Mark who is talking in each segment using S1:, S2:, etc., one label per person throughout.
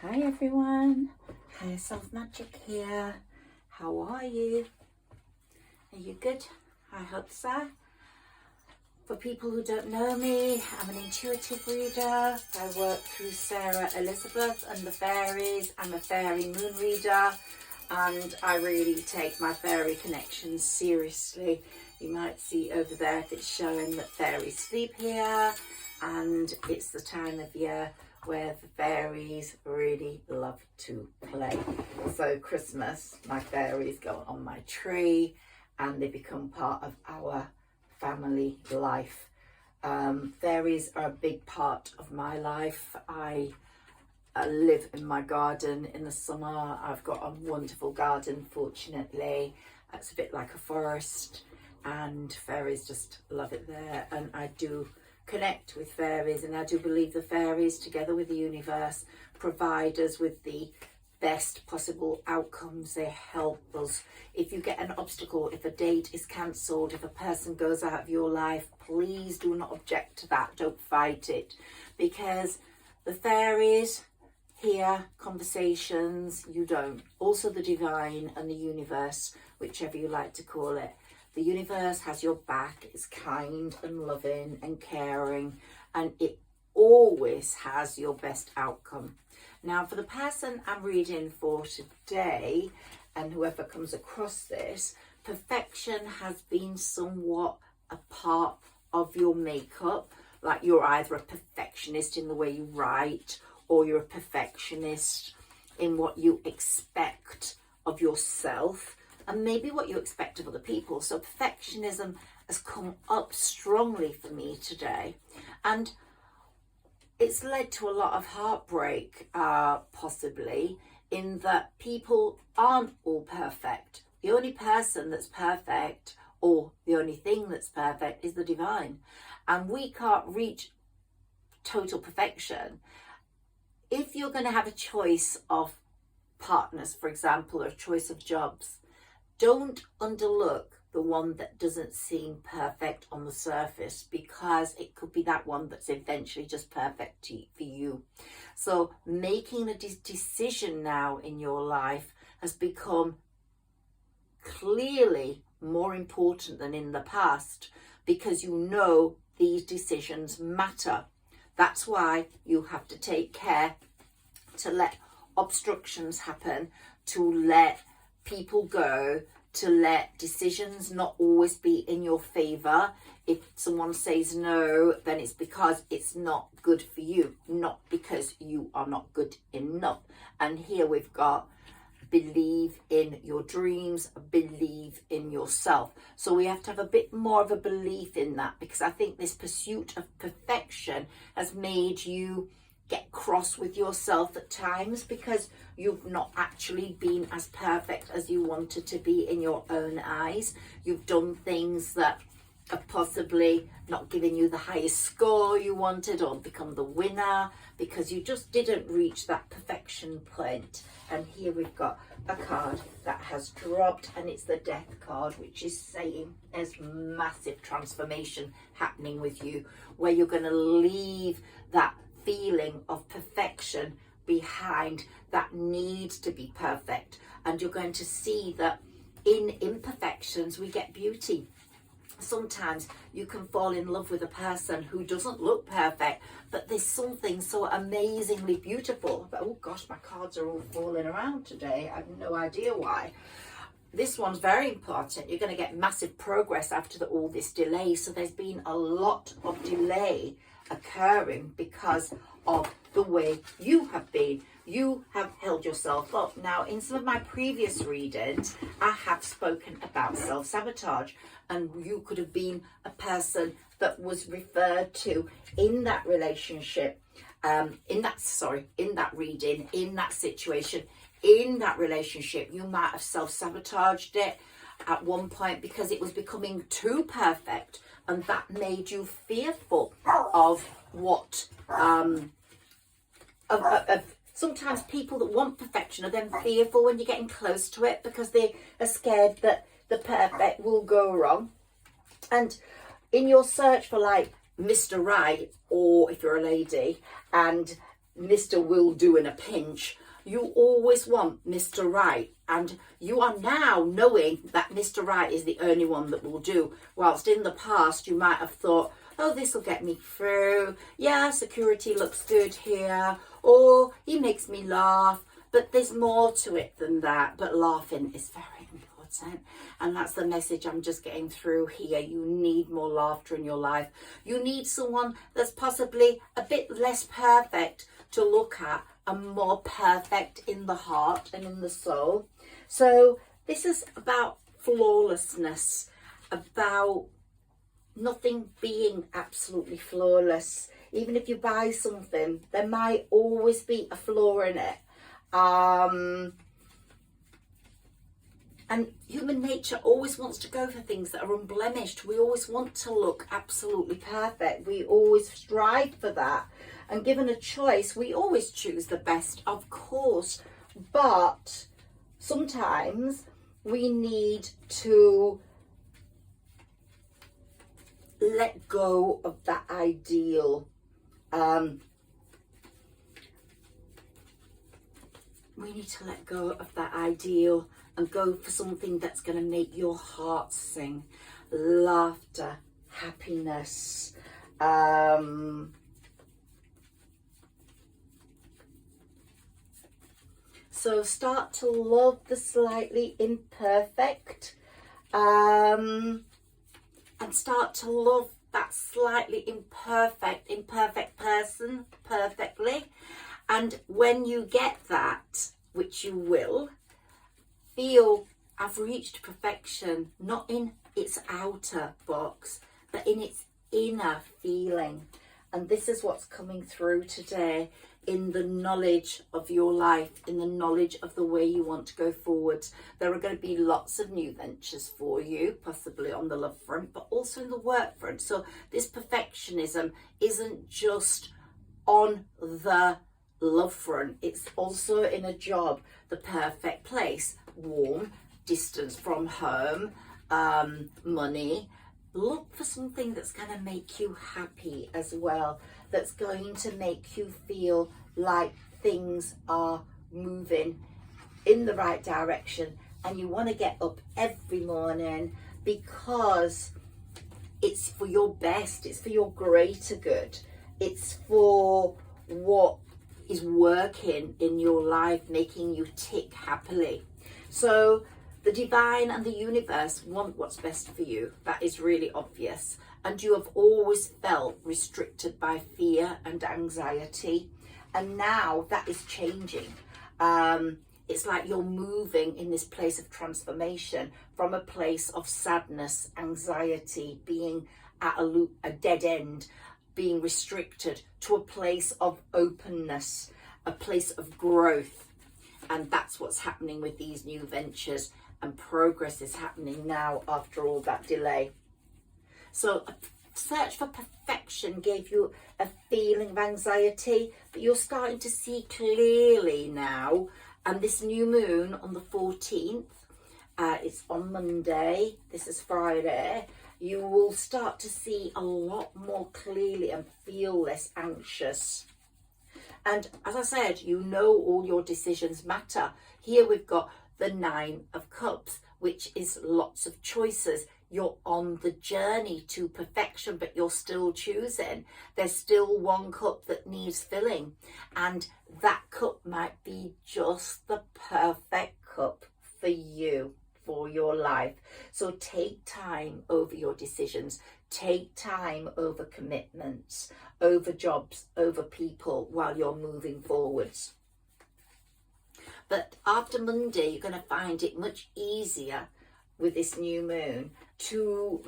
S1: Hi everyone, Higherself Magic here. How are you? Are you good? I hope so. For people who don't know me, I'm an intuitive reader. I work through Sarah Elizabeth and the fairies. I'm a fairy moon reader and I really take my fairy connections seriously. You might see over there if it's showing that fairies sleep here, and it's the time of year where the fairies really love to play. So Christmas, my fairies go on my tree and they become part of our family life. Fairies are a big part of my life. I live in my garden in the summer. I've got a wonderful garden, fortunately. It's a bit like a forest and fairies just love it there, and I do connect with fairies, and I do believe the fairies together with the universe provide us with the best possible outcomes. They help us. If you get an obstacle, if a date is cancelled, if a person goes out of your life, please do not object to that. Don't fight it, because the fairies hear conversations, you don't. Also the divine and the universe, whichever you like to call it. The universe has your back. It's kind and loving and caring, and it always has your best outcome. Now, for the person I'm reading for today, and whoever comes across this, perfection has been somewhat a part of your makeup. Like you're either a perfectionist in the way you write, or you're a perfectionist in what you expect of yourself, and maybe what you expect of other people. So perfectionism has come up strongly for me today, and it's led to a lot of heartbreak, possibly, in that people aren't all perfect. The only person that's perfect, or the only thing that's perfect, is the divine, and we can't reach total perfection. If you're going to have a choice of partners, for example, or a choice of jobs, don't underlook the one that doesn't seem perfect on the surface, because it could be that one that's eventually just perfect for you. So making a decision now in your life has become clearly more important than in the past, because you know these decisions matter. That's why you have to take care to let obstructions happen, to let people go, to let decisions not always be in your favor. If someone says no, then it's because it's not good for you, not because you are not good enough. And here we've got believe in your dreams, believe in yourself. So we have to have a bit more of a belief in that, because I think this pursuit of perfection has made you get cross with yourself at times, because you've not actually been as perfect as you wanted to be in your own eyes. You've done things that have possibly not given you the highest score you wanted, or become the winner, because you just didn't reach that perfection point. And here we've got a card that has dropped, and it's the Death card, which is saying there's massive transformation happening with you, where you're going to leave that feeling of perfection behind, that need to be perfect, and you're going to see that in imperfections we get beauty. Sometimes you can fall in love with a person who doesn't look perfect, but there's something so amazingly beautiful. But, oh gosh, my cards are all falling around today. I have no idea why. This one's very important. You're going to get massive progress after all this delay. So there's been a lot of delay occurring because of the way you have been. You have held yourself up. Now, in some of my previous readings, I have spoken about self-sabotage, and you could have been a person that was referred to in that relationship, in that reading, in that situation, in that relationship. You might have self-sabotaged it at one point because it was becoming too perfect, and that made you fearful of what sometimes people that want perfection are then fearful when you're getting close to it, because they are scared that the perfect will go wrong. And in your search for like Mr. Right, or if you're a lady and Mr. will do in a pinch. You always want Mr. Right, and you are now knowing that Mr. Right is the only one that will do, whilst in the past you might have thought, oh, this will get me through, yeah, security looks good here, or he makes me laugh, but there's more to it than that. But laughing is very important, and that's the message I'm just getting through here. You need more laughter in your life. You need someone that's possibly a bit less perfect to look at, and more perfect in the heart and in the soul. So this is about flawlessness, about nothing being absolutely flawless. Even if you buy something, there might always be a flaw in it. And human nature always wants to go for things that are unblemished. We always want to look absolutely perfect. We always strive for that. And given a choice, we always choose the best, of course. But sometimes we need to let go of that ideal. We need to let go of that ideal and go for something that's going to make your heart sing. Laughter, happiness, so start to love the slightly imperfect, and start to love that slightly imperfect person perfectly. And when you get that, which you will, feel I've reached perfection, not in its outer box, but in its inner feeling. And this is what's coming through today, in the knowledge of your life, in the knowledge of the way you want to go forward. There are going to be lots of new ventures for you, possibly on the love front, but also in the work front. So this perfectionism isn't just on the love front, it's also in a job, the perfect place, warm, distance from home, money. Look for something that's going to make you happy as well, that's going to make you feel like things are moving in the right direction, and you want to get up every morning because it's for your best, it's for your greater good, it's for what is working in your life, making you tick happily. So the divine and the universe want what's best for you. That is really obvious. And you have always felt restricted by fear and anxiety. And now that is changing. It's like you're moving in this place of transformation from a place of sadness, anxiety, being at a dead end, being restricted, to a place of openness, a place of growth. And that's what's happening with these new ventures, and progress is happening now after all that delay. So a search for perfection gave you a feeling of anxiety, but you're starting to see clearly now. And this new moon on the 14th, it's on Monday, this is Friday, you will start to see a lot more clearly and feel less anxious. And as I said, you know all your decisions matter. Here we've got the 9 of Cups, which is lots of choices. You're on the journey to perfection, but you're still choosing. There's still one cup that needs filling, and that cup might be just the perfect cup for you, for your life. So take time over your decisions, take time over commitments, over jobs, over people, while you're moving forwards. But after Monday, you're going to find it much easier with this new moon to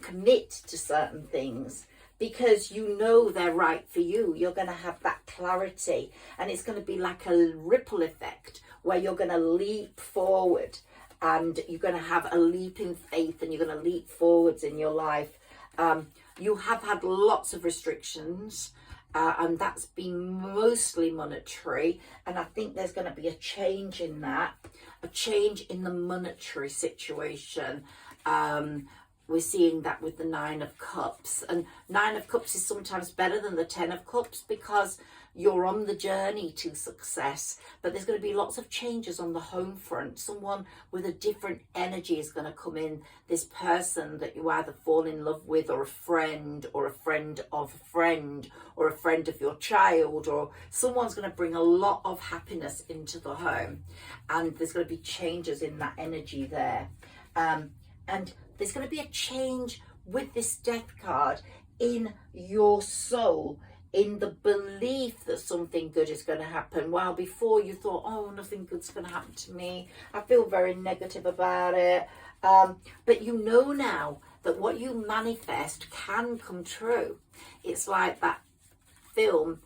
S1: commit to certain things, because you know they're right for you. You're going to have that clarity, and it's going to be like a ripple effect where you're going to leap forward, and you're going to have a leap in faith, and you're going to leap forwards in your life. You have had lots of restrictions, and that's been mostly monetary, and I think there's going to be a change in that, a change in the monetary situation. We're seeing that with the 9 of Cups, and 9 of Cups is sometimes better than the 10 of Cups, because you're on the journey to success, but there's going to be lots of changes on the home front. Someone with a different energy is going to come in. This person that you either fall in love with, or a friend of a friend, or a friend of your child, or someone's going to bring a lot of happiness into the home, and there's going to be changes in that energy there. And there's going to be a change with this death card in your soul, in the belief that something good is going to happen. While before you thought, oh, nothing good's going to happen to me, I feel very negative about it. But you know now that what you manifest can come true. It's like that film,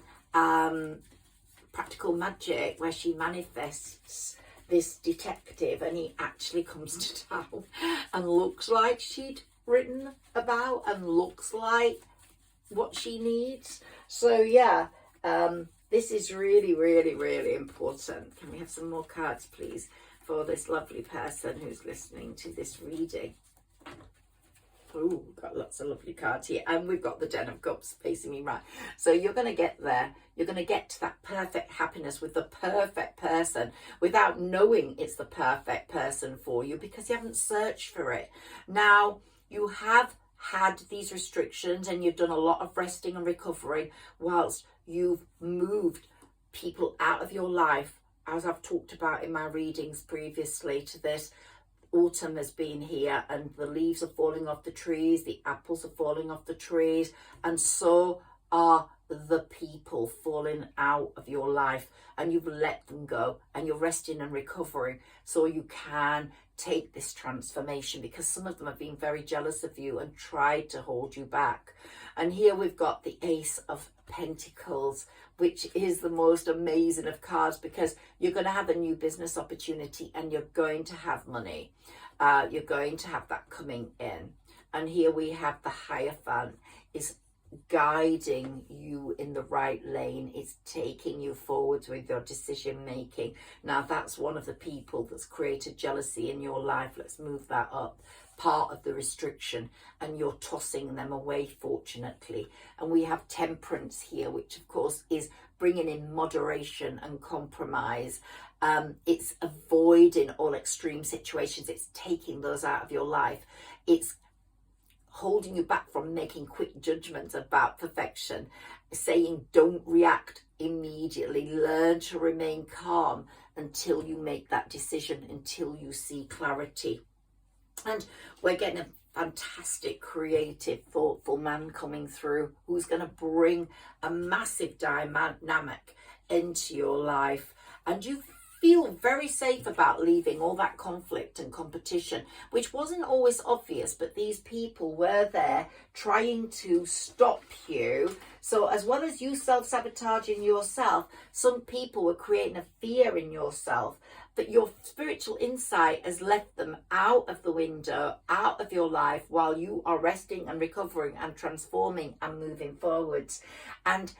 S1: Practical Magic, where she manifests this detective and he actually comes to town and looks like she'd written about and looks like what she needs. So yeah, this is really, really, really important. Can we have some more cards, please, for this lovely person who's listening to this reading? Oh, we've got lots of lovely cards here, and we've got the Ten of Cups facing me right. So you're going to get there. You're going to get to that perfect happiness with the perfect person without knowing it's the perfect person for you, because you haven't searched for it. Now, you have had these restrictions and you've done a lot of resting and recovering whilst you've moved people out of your life, as I've talked about in my readings previously to this. Autumn has been here and the leaves are falling off the trees, the apples are falling off the trees, and so are the people falling out of your life, and you've let them go and you're resting and recovering so you can take this transformation, because some of them have been very jealous of you and tried to hold you back. And here we've got the Ace of Pentacles, which is the most amazing of cards, because you're going to have a new business opportunity and you're going to have money. You're going to have that coming in. And here we have the Hierophant is guiding you in the right lane. It's taking you forwards with your decision making. Now that's one of the people that's created jealousy in your life. Let's move that up. Part of the restriction, and you're tossing them away, fortunately. And we have Temperance here, which of course is bringing in moderation and compromise. It's avoiding all extreme situations. It's taking those out of your life. It's holding you back from making quick judgments about perfection, saying don't react immediately, learn to remain calm until you make that decision, until you see clarity. And we're getting a fantastic, creative, thoughtful man coming through who's going to bring a massive dynamic into your life, and you feel very safe about leaving all that conflict and competition, which wasn't always obvious, but these people were there trying to stop you. So as well as you self-sabotaging yourself, some people were creating a fear in yourself, but your spiritual insight has left them out of the window, out of your life, while you are resting and recovering and transforming and moving forwards. And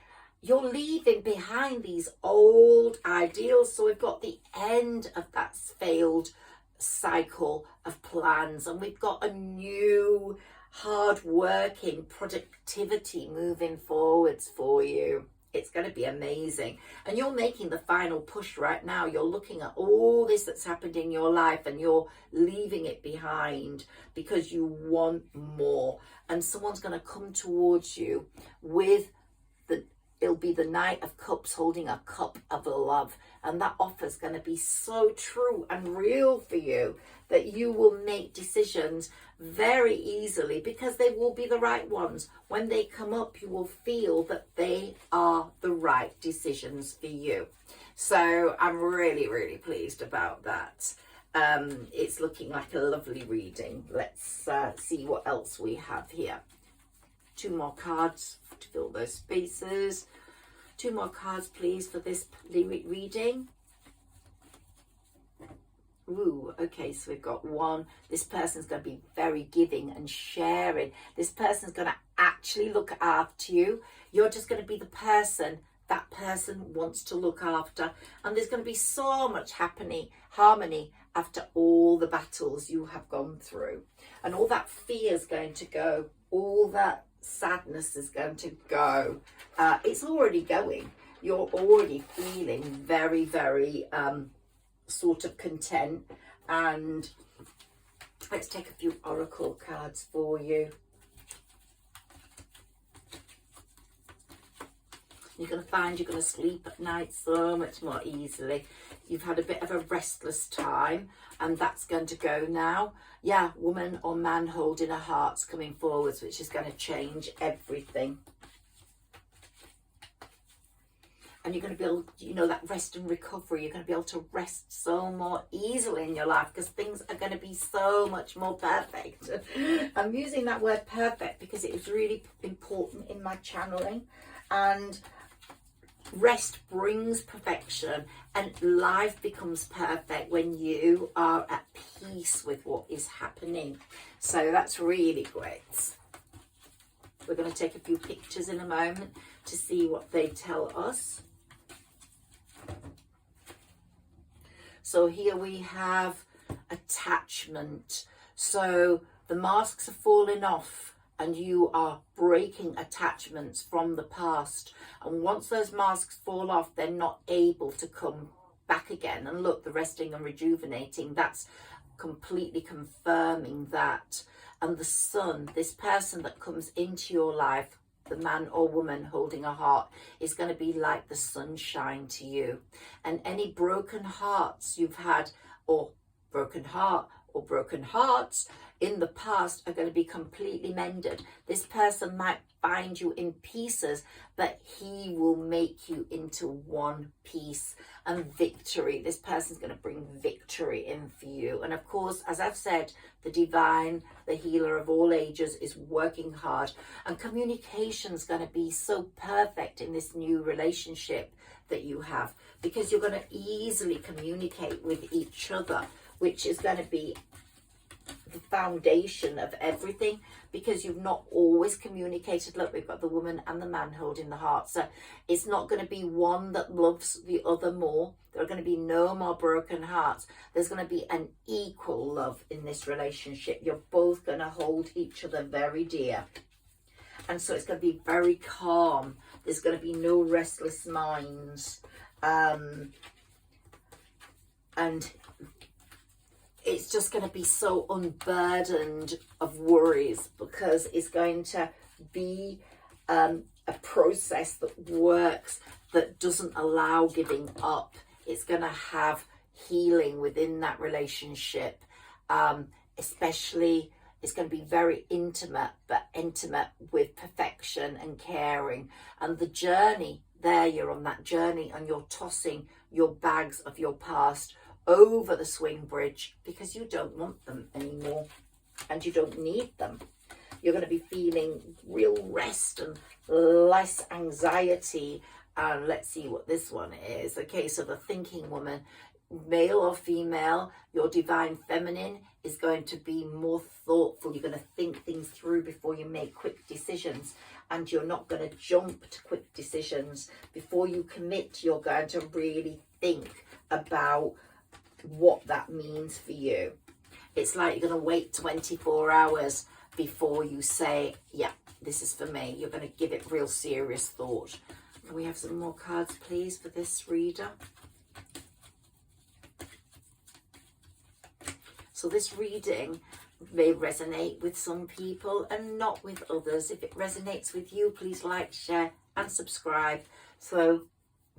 S1: you're leaving behind these old ideals. So we've got the end of that failed cycle of plans, and we've got a new hard-working productivity moving forwards for you. It's going to be amazing. And you're making the final push right now. You're looking at all this that's happened in your life and you're leaving it behind because you want more. And someone's going to come towards you with it'll be the Knight of Cups holding a cup of love. And that offer is going to be so true and real for you that you will make decisions very easily, because they will be the right ones. When they come up, you will feel that they are the right decisions for you. So I'm really, really pleased about that. It's looking like a lovely reading. Let's see what else we have here. 2 more cards to fill those spaces. 2 more cards, please, for this reading. Ooh, okay, so we've got 1. This person's going to be very giving and sharing. This person's going to actually look after you. You're just going to be the person that person wants to look after. And there's going to be so much harmony after all the battles you have gone through. And all that fear is going to go. All that sadness is going to go. It's already going. you're already feeling very, very sort of content. And let's take a few oracle cards for you. You're going to find you're going to sleep at night so much more easily. You've had a bit of a restless time, and that's going to go now. Yeah, woman or man holding a heart's coming forwards, which is going to change everything. And you're going to be able, you know, that rest and recovery. You're going to be able to rest so more easily in your life because things are going to be so much more perfect. I'm using that word perfect because it is really important in my channeling. And rest brings perfection, and life becomes perfect when you are at peace with what is happening. So that's really great. We're going to take a few pictures in a moment to see what they tell us. So here we have attachment. So the masks are falling off, and you are breaking attachments from the past. And once those masks fall off, they're not able to come back again. And look, the resting and rejuvenating, that's completely confirming that. And the sun, this person that comes into your life, the man or woman holding a heart, is going to be like the sunshine to you. And any broken hearts you've had, or broken heart, or broken hearts in the past, are going to be completely mended. This person might find you in pieces, but he will make you into one piece. And victory, this person's going to bring victory in for you. And of course, as I've said, the divine, the healer of all ages, is working hard, and communication's going to be so perfect in this new relationship that you have, because you're going to easily communicate with each other, which is going to be the foundation of everything, because you've not always communicated. Look, we've got the woman and the man holding the heart. So it's not going to be one that loves the other more. There are going to be no more broken hearts. There's going to be an equal love in this relationship. You're both going to hold each other very dear. And so it's going to be very calm. There's going to be no restless minds. And it's just going to be so unburdened of worries, because it's going to be a process that works, that doesn't allow giving up. It's going to have healing within that relationship. Especially, it's going to be very intimate, but intimate with perfection and caring. And the journey there, you're on that journey, and you're tossing your bags of your past over the swing bridge, because you don't want them anymore and you don't need them. You're going to be feeling real rest and less anxiety. And let's see what this one is. Okay, so the thinking woman, male or female, your divine feminine is going to be more thoughtful. You're going to think things through before you make quick decisions, and you're not going to jump to quick decisions. Before you commit, you're going to really think about what that means for you. It's like you're going to wait 24 hours before you say, yeah, this is for me. You're going to give it real serious thought. Can we have some more cards, please, for this reader? So this reading may resonate with some people and not with others. If it resonates with you, please like, share and subscribe so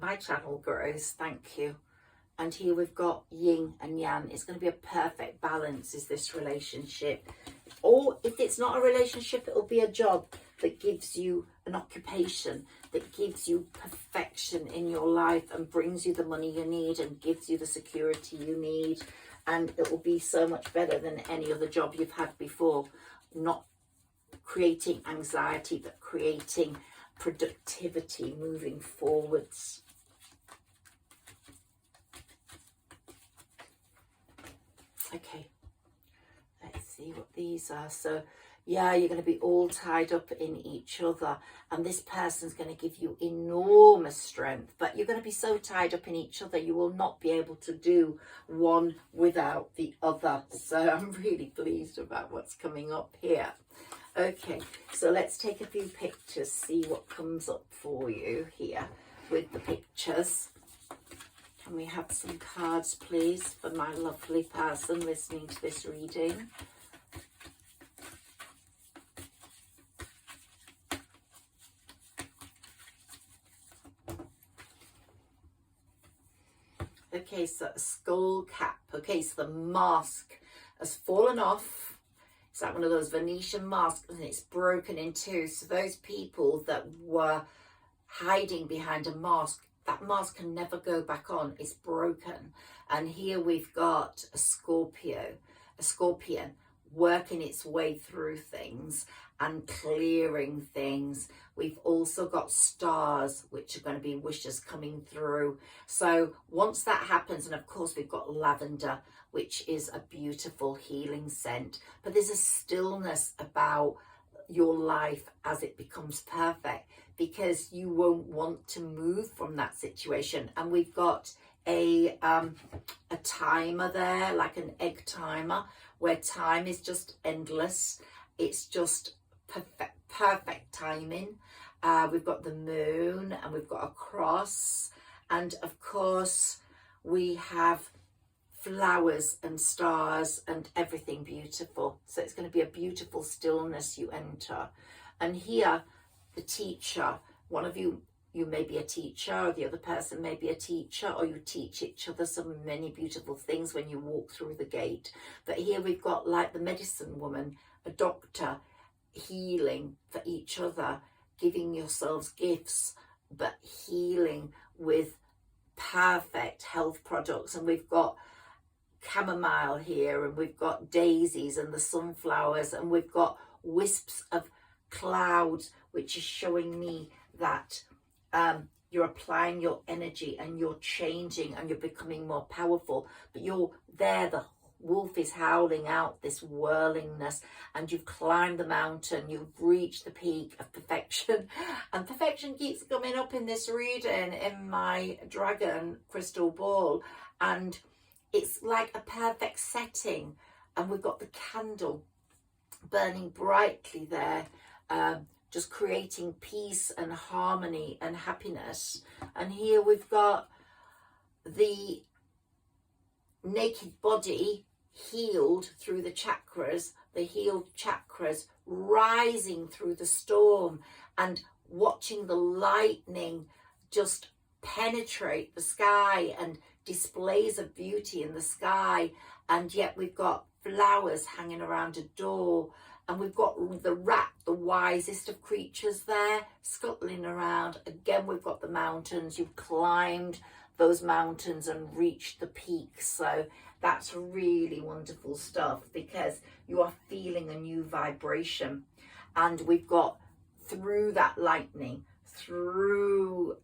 S1: my channel grows. Thank you. And here we've got yin and yang. It's going to be a perfect balance, is this relationship. Or if it's not a relationship, it'll be a job that gives you an occupation, that gives you perfection in your life and brings you the money you need and gives you the security you need. And it will be so much better than any other job you've had before. Not creating anxiety, but creating productivity moving forwards. Okay, let's see what these are. So yeah, you're going to be all tied up in each other, and this person's going to give you enormous strength, but you're going to be so tied up in each other you will not be able to do one without the other. So I'm really pleased about what's coming up here. Okay, so let's take a few pictures, see what comes up for you here. with the pictures. Can we have some cards, please, for my lovely person listening to this reading? Okay, so a skull cap. Okay, so the mask has fallen off. It's like one of those Venetian masks, and it's broken in two. So those people that were hiding behind a mask, that mask can never go back on. It's broken. And here we've got a scorpion working its way through things and clearing things. We've also got stars, which are going to be wishes coming through. So once that happens, and of course we've got lavender, which is a beautiful healing scent, but there's a stillness about your life as it becomes perfect, because you won't want to move from that situation. And we've got a timer there, like an egg timer, where time is just endless. It's just perfect timing. We've got the moon, and we've got a cross, and of course we have flowers and stars and everything beautiful. So it's going to be a beautiful stillness you enter. And here, the teacher, one of you may be a teacher, or the other person may be a teacher, or you teach each other so many beautiful things when you walk through the gate. But here we've got like the medicine woman, a doctor, healing for each other, giving yourselves gifts, but healing with perfect health products. And we've got chamomile here, and we've got daisies and the sunflowers, and we've got wisps of clouds, which is showing me that you're applying your energy and you're changing and you're becoming more powerful. But you're there, the wolf is howling out this whirlingness, and you've climbed the mountain, you've reached the peak of perfection. And perfection keeps coming up in this reading in my dragon crystal ball, and it's like a perfect setting. And we've got the candle burning brightly there, just creating peace and harmony and happiness. And here we've got the naked body healed through the chakras, the healed chakras rising through the storm, and watching the lightning just penetrate the sky, and displays of beauty in the sky. And yet we've got flowers hanging around a door, and we've got the rat, the wisest of creatures, there scuttling around. Again, we've got the mountains. You've climbed those mountains and reached the peak. So that's really wonderful stuff, because you are feeling a new vibration. And we've got through that lightning, through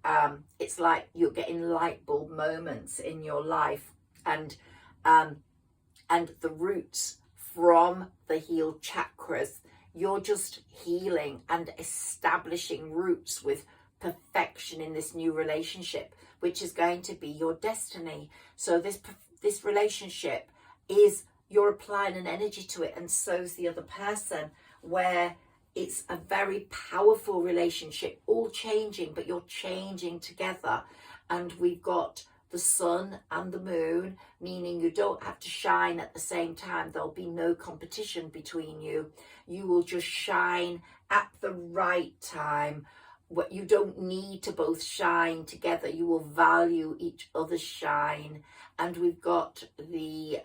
S1: it's like you're getting light bulb moments in your life, and the roots from the healed chakras, you're just healing and establishing roots with perfection in this new relationship, which is going to be your destiny. So this relationship is, you're applying an energy to it, and so's the other person, where it's a very powerful relationship, all changing, but you're changing together. And we've got the sun and the moon, meaning you don't have to shine at the same time. There'll be no competition between you. You will just shine at the right time. What you don't need to both shine together. You will value each other's shine. And we've got the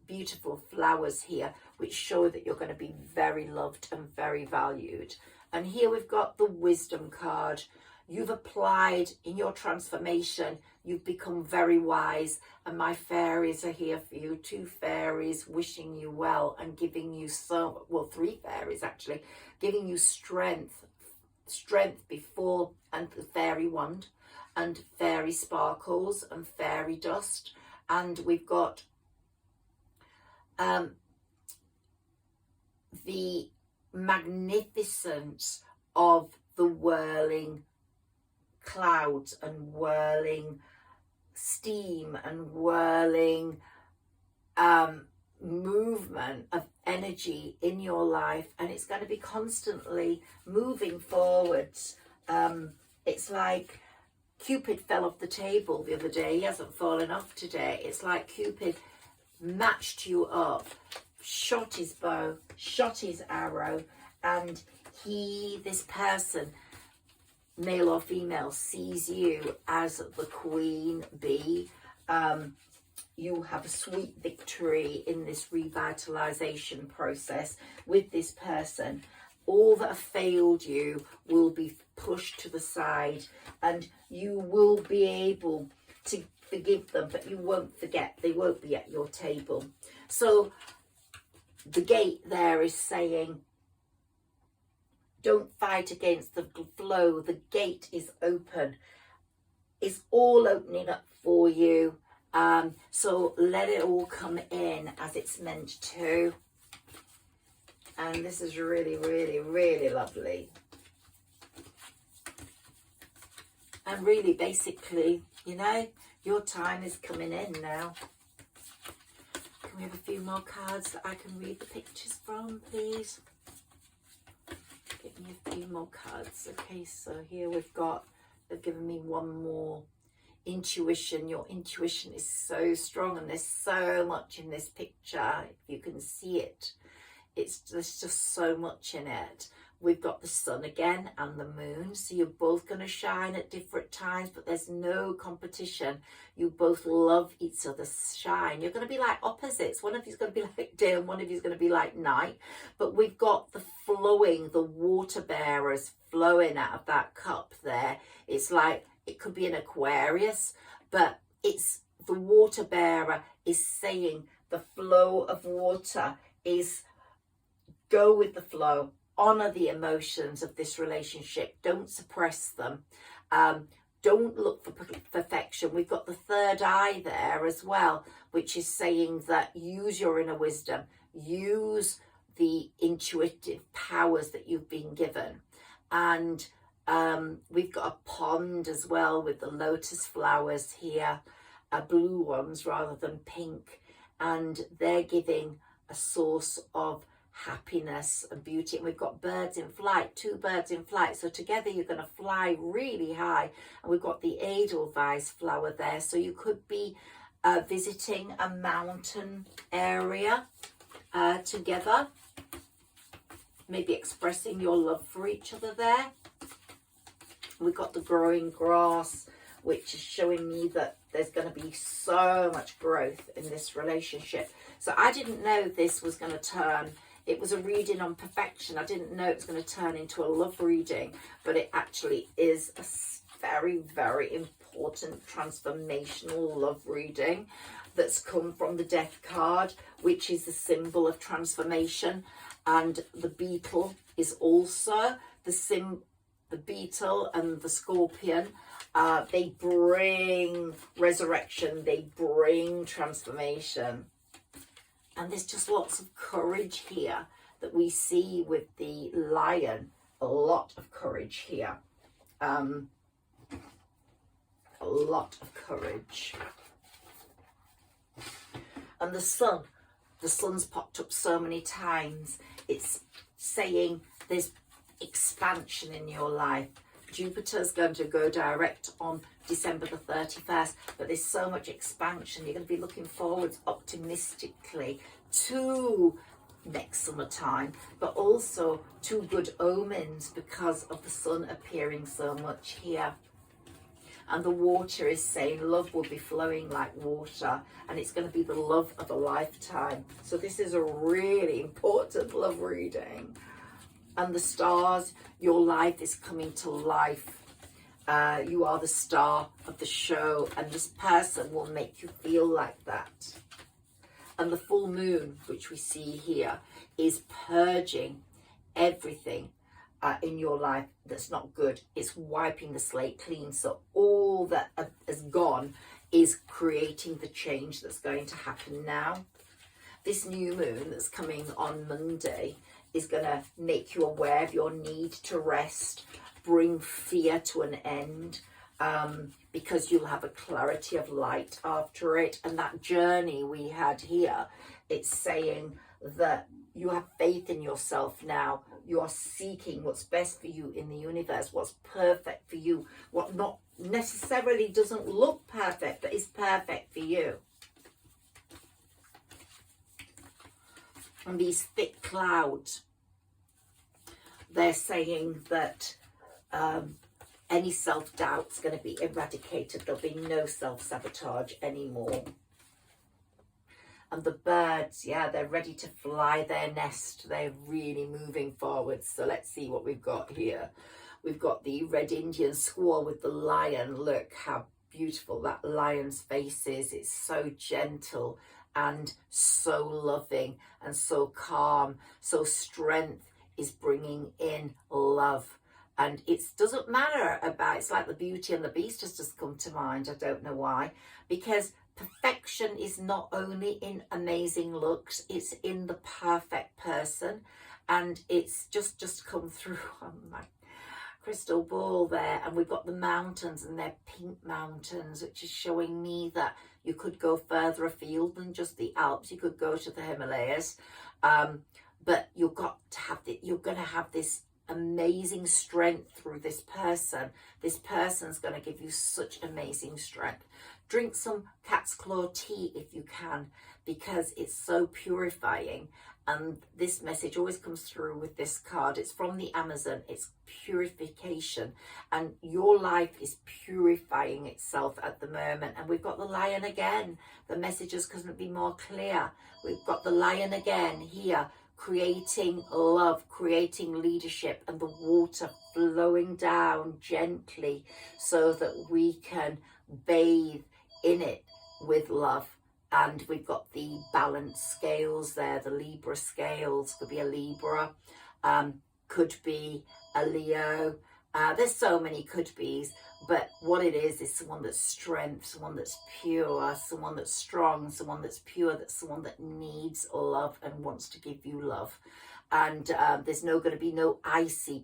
S1: beautiful flowers here, which show that you're going to be very loved and very valued. And here we've got the wisdom card. You've applied in your transformation. You've become very wise, and my fairies are here for you. 2 fairies wishing you well and giving you 3 fairies actually, giving you strength before, and the fairy wand, and fairy sparkles and fairy dust. And we've got the magnificence of the whirling clouds and whirling steam and whirling movement of energy in your life, and it's going to be constantly moving forwards. It's like Cupid fell off the table the other day. He hasn't fallen off today. It's like Cupid matched you up, shot his bow, shot his arrow, and this person, male or female, sees you as the queen bee. You have a sweet victory in this revitalization process with this person. All that have failed you will be pushed to the side, and you will be able to forgive them, but you won't forget. They won't be at your table. So the gate there is saying, don't fight against the flow. The gate is open. It's all opening up for you. So let it all come in as it's meant to. And this is really, really, really lovely. And really, basically, you know, your time is coming in now. Can we have a few more cards that I can read the pictures from, please? Give me a few more cards. Okay, so here we've got, they've given me one more. Intuition. Your intuition is so strong, and there's so much in this picture. If you can see it, there's just so much in it. We've got the sun again and the moon, so you're both going to shine at different times, but there's no competition. You both love each other's shine. You're going to be like opposites. One of you's going to be like day and one of you's going to be like night. But we've got the flowing, the water bearers flowing out of that cup there. It's like, it could be an Aquarius, but it's the water bearer is saying the flow of water is go with the flow, honor the emotions of this relationship, don't suppress them, don't look for perfection. We've got the third eye there as well, which is saying that use your inner wisdom, use the intuitive powers that you've been given. And we've got a pond as well with the lotus flowers here, blue ones rather than pink, and they're giving a source of happiness and beauty. And we've got birds in flight, 2 birds in flight, so together you're going to fly really high. And we've got the Edelweiss flower there, so you could be visiting a mountain area together, maybe expressing your love for each other there. We've got the growing grass, which is showing me that there's going to be so much growth in this relationship. So I didn't know this was going to turn, it was a reading on perfection. I didn't know it was going to turn into a love reading, but it actually is a very, very important transformational love reading that's come from the Death card, which is the symbol of transformation. And the beetle is also the beetle and the scorpion. They bring resurrection, they bring transformation. And there's just lots of courage here that we see with the lion. A lot of courage here. A lot of courage. And the sun's popped up so many times. It's saying there's expansion in your life. Jupiter's going to go direct on December the 31st, but there's so much expansion. You're going to be looking forward optimistically to next summertime, but also to good omens because of the sun appearing so much here. And the water is saying love will be flowing like water, and it's going to be the love of a lifetime. So this is a really important love reading. And the stars, your life is coming to life. You are the star of the show, and this person will make you feel like that. And the full moon, which we see here, is purging everything in your life that's not good. It's wiping the slate clean. So all that has gone is creating the change that's going to happen now. This new moon that's coming on Monday is going to make you aware of your need to rest, bring fear to an end, because you'll have a clarity of light after it. And that journey we had here, it's saying that you have faith in yourself now. You are seeking what's best for you in the universe, what's perfect for you, what not necessarily doesn't look perfect, but is perfect for you. And these thick clouds, they're saying that any self-doubt's going to be eradicated. There'll be no self-sabotage anymore. And the birds, yeah, they're ready to fly their nest. They're really moving forward. So let's see what we've got here. We've got the red Indian squaw with the lion. Look how beautiful that lion's face is. It's so gentle and so loving and so calm. So strength is bringing in love. And it doesn't matter about, it's like the Beauty and the Beast has just come to mind. I don't know why. Because perfection is not only in amazing looks, it's in the perfect person. And it's just come through on my crystal ball there. And we've got the mountains, and they're pink mountains, which is showing me that you could go further afield than just the Alps. You could go to the Himalayas. But you've got to have you're going to have this amazing strength through this person. This person's going to give you such amazing strength. Drink some cat's claw tea if you can, because it's so purifying. And this message always comes through with this card. It's from the Amazon. It's purification, and your life is purifying itself at the moment. And we've got the lion again. The messages couldn't be more clear. We've got the lion again here, creating love, creating leadership, and the water flowing down gently so that we can bathe in it with love. And we've got the balanced scales there, the Libra scales. Could be a Libra, could be a Leo. There's so many could be's, but what it is someone that's strength, someone that's pure, someone that's strong, someone that's pure, that's someone that needs love and wants to give you love. And there's going to be no icy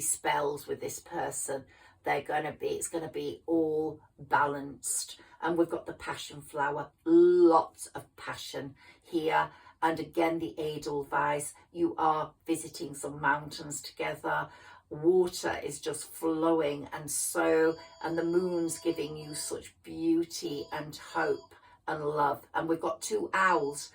S1: spells with this person. It's going to be all balanced. And we've got the passion flower, lots of passion here. And again, the Edelweiss, you are visiting some mountains together. Water is just flowing, and the moon's giving you such beauty and hope and love. And we've got two owls.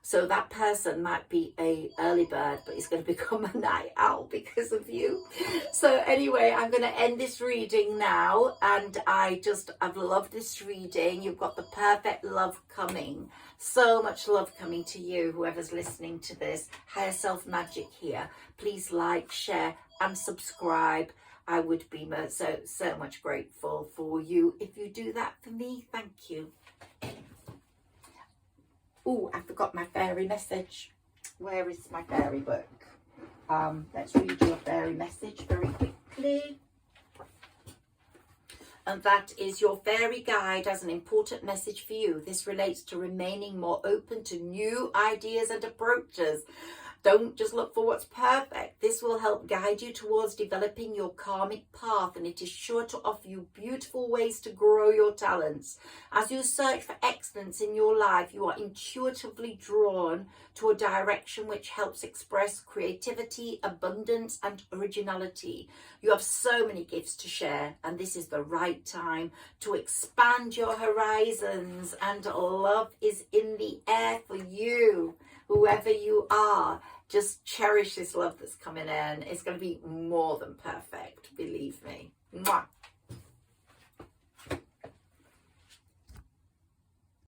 S1: So that person might be a early bird, but he's going to become a night owl because of you. So anyway, I'm going to end this reading now. And I've loved this reading. You've got the perfect love coming. So much love coming to you, whoever's listening to this. Higher Self Magic here. Please like, share and subscribe. I would be so much grateful for you if you do that for me. Thank you. Oh, I forgot my fairy message. Where is my fairy book? Let's read your fairy message very quickly. And that is: your fairy guide has an important message for you. This relates to remaining more open to new ideas and approaches. Don't just look for what's perfect. This will help guide you towards developing your karmic path, and it is sure to offer you beautiful ways to grow your talents. As you search for excellence in your life, you are intuitively drawn to a direction which helps express creativity, abundance, and originality. You have so many gifts to share, and this is the right time to expand your horizons, and love is in the air for you. Whoever you are, just cherish this love that's coming in. It's going to be more than perfect, believe me. Mwah.